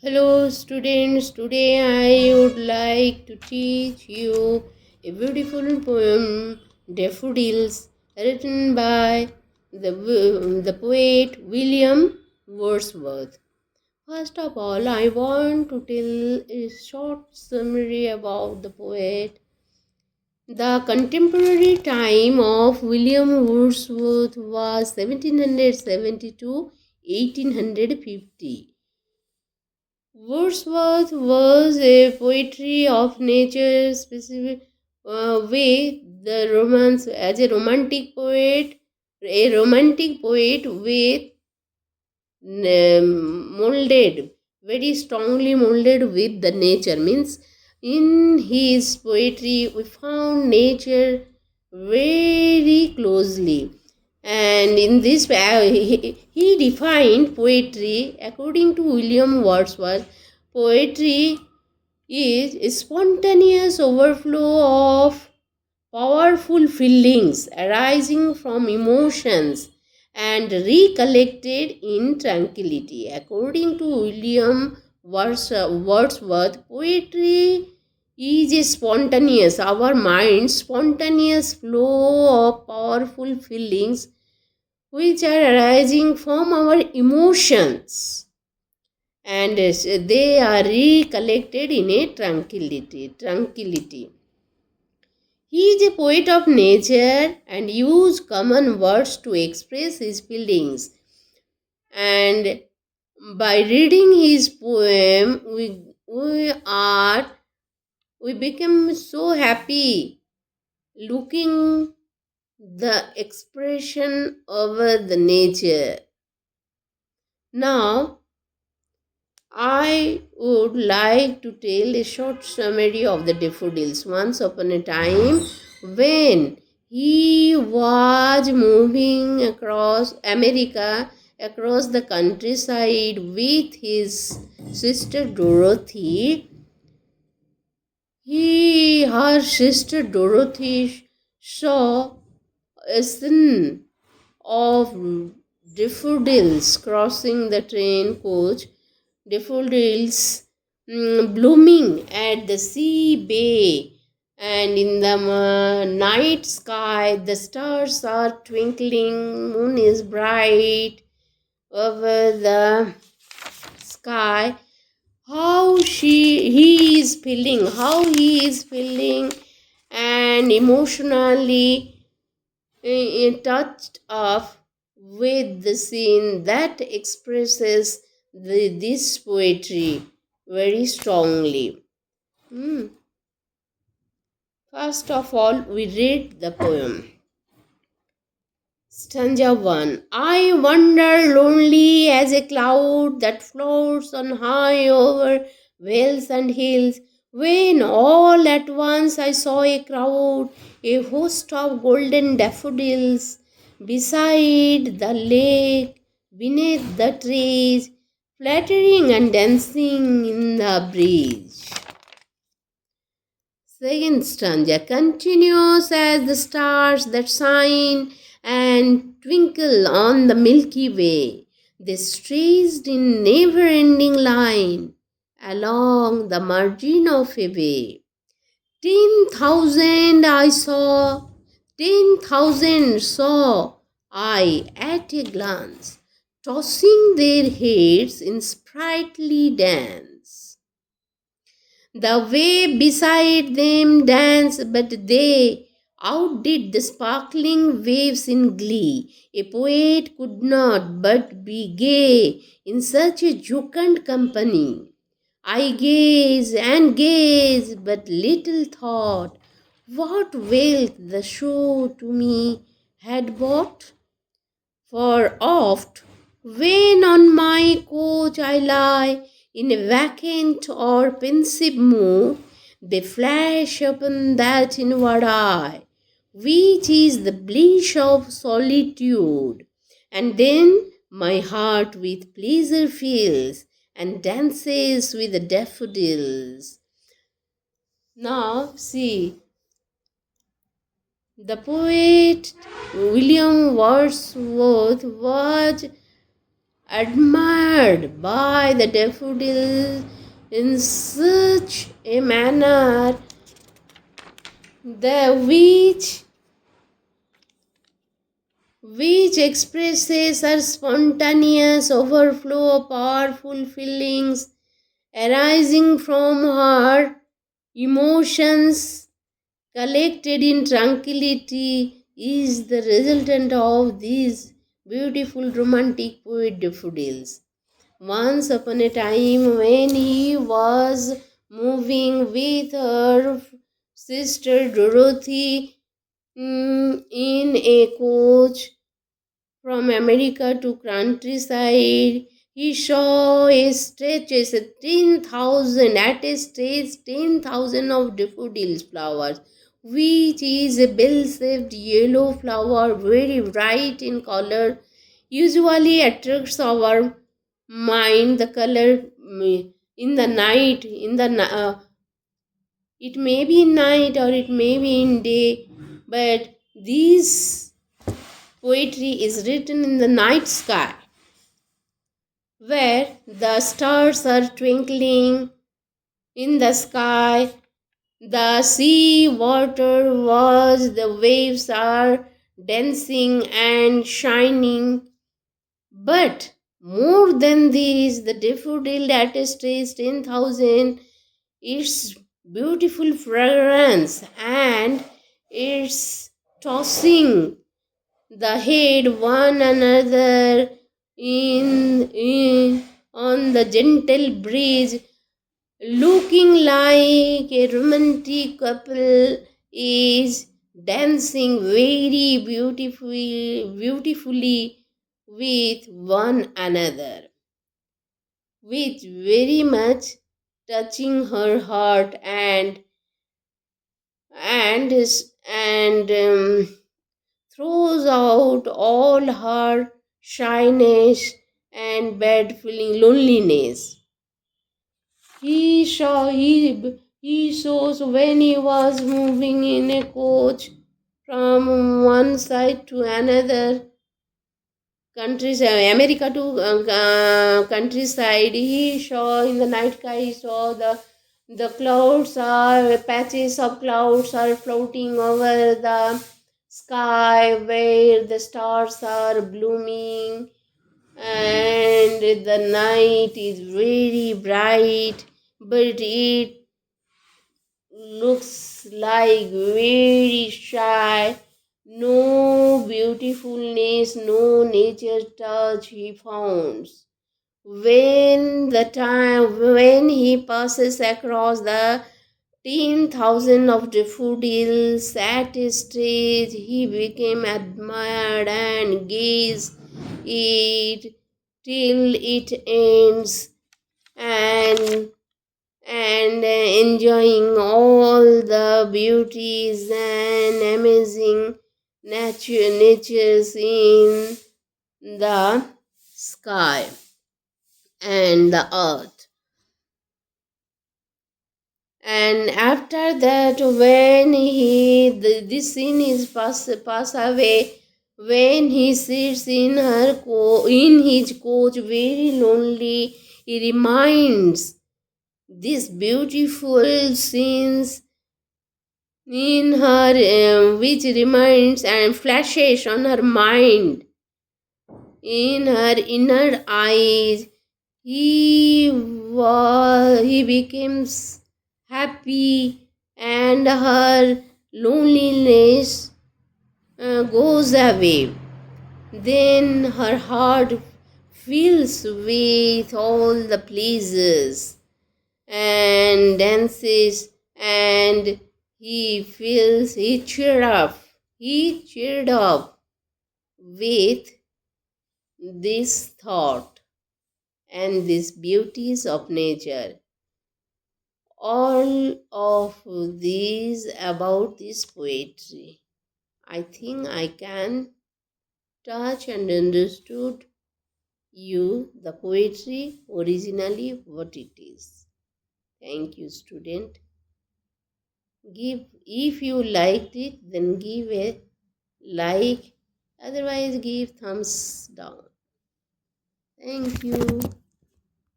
Hello students, today I would like to teach you a beautiful poem, Daffodils, written by the poet William Wordsworth. First of all, I want to tell a short summary about the poet. The contemporary time of William Wordsworth was 1770 to 1850. Wordsworth was a poetry of nature specific way the romance as a romantic poet with molded very strongly molded with the nature means in his poetry we found nature very closely, and in this way he defined poetry according to William Wordsworth. Poetry is a spontaneous overflow of powerful feelings arising from emotions and recollected in tranquility. According to William Wordsworth, poetry is a spontaneous, our mind's spontaneous flow of powerful feelings which are arising from our emotions, and they are recollected in a tranquility. He is a poet of nature and used common words to express his feelings. And by reading his poem, we become so happy looking the expression over the nature. Now, I would like to tell a short summary of the daffodils. Once upon a time, when he was moving across America, across the countryside with his sister Dorothy, her sister Dorothy saw a scene of daffodils crossing the train coach, daffodils blooming at the sea bay, and in the night sky the stars are twinkling, moon is bright over the sky. How he is feeling and emotionally touched up with the scene that expresses this poetry very strongly. Hmm. First of all, we read the poem. Stanza 1. I wander lonely as a cloud that floats on high over vales and hills, when all at once I saw a crowd, a host of golden daffodils, beside the lake, beneath the trees, fluttering and dancing in the breeze. Second stanza continues as the stars that shine and twinkle on the Milky Way. They stretched in never-ending line along the margin of a bay. 10,000 I saw, 10,000 saw I at a glance, tossing their heads in sprightly dance. The wave beside them danced, but they outdid the sparkling waves in glee. A poet could not but be gay in such a jocund company. I gaze and gaze, but little thought what wealth the show to me had brought. For oft, when on my couch I lie, in a vacant or pensive mood, they flash upon that inward eye, which is the bliss of solitude. And then my heart with pleasure fills, and dances with the daffodils. Now, see, the poet William Wordsworth was admired by the daffodils in such a manner the which expresses her spontaneous overflow of powerful feelings arising from her emotions collected in tranquility is the resultant of these beautiful romantic poet daffodils. Once upon a time, when he was moving with her sister Dorothy in a coach from America to countryside, he saw a stretch as a 10,000 at a stage 10,000 of daffodils flowers, which is a bell-shaped yellow flower, very bright in color, usually attracts our mind. The color in the night, it may be in night or it may be in day, but this poetry is written in the night sky where the stars are twinkling in the sky, the sea water was, the waves are dancing and shining. But more than this, the daffodil that stays 10,000, its beautiful fragrance and its tossing the head one another in on the gentle breeze, looking like a romantic couple is dancing very beautifully with one another, with very much touching her heart and and throws out all her shyness and bad feeling loneliness. He shows when he was moving in a coach from one side to another countryside, America to countryside. He saw in the night sky. He saw the clouds are patches of clouds are floating over the sky where the stars are blooming and the night is very bright, but it looks like very shy. No beautifulness, no nature touch he found. When he passes across the 10,000 of daffodils at his stage, he became admired and gazed it till it ends and enjoying all the beauties and amazing natures in the sky and the earth. And after that, when this scene is pass away, when he sits in his coach very lonely, he reminds these beautiful scenes in her, which reminds and flashes on her mind, in her inner eyes. He becomes happy, and her loneliness goes away. Then her heart fills with all the pleasures and dances, and he cheered up with this thought and these beauties of nature. All of these about this poetry, I think I can touch and understood you the poetry originally what it is. Thank you, student. Give, if you liked it, then give a like, otherwise give thumbs down. Thank you.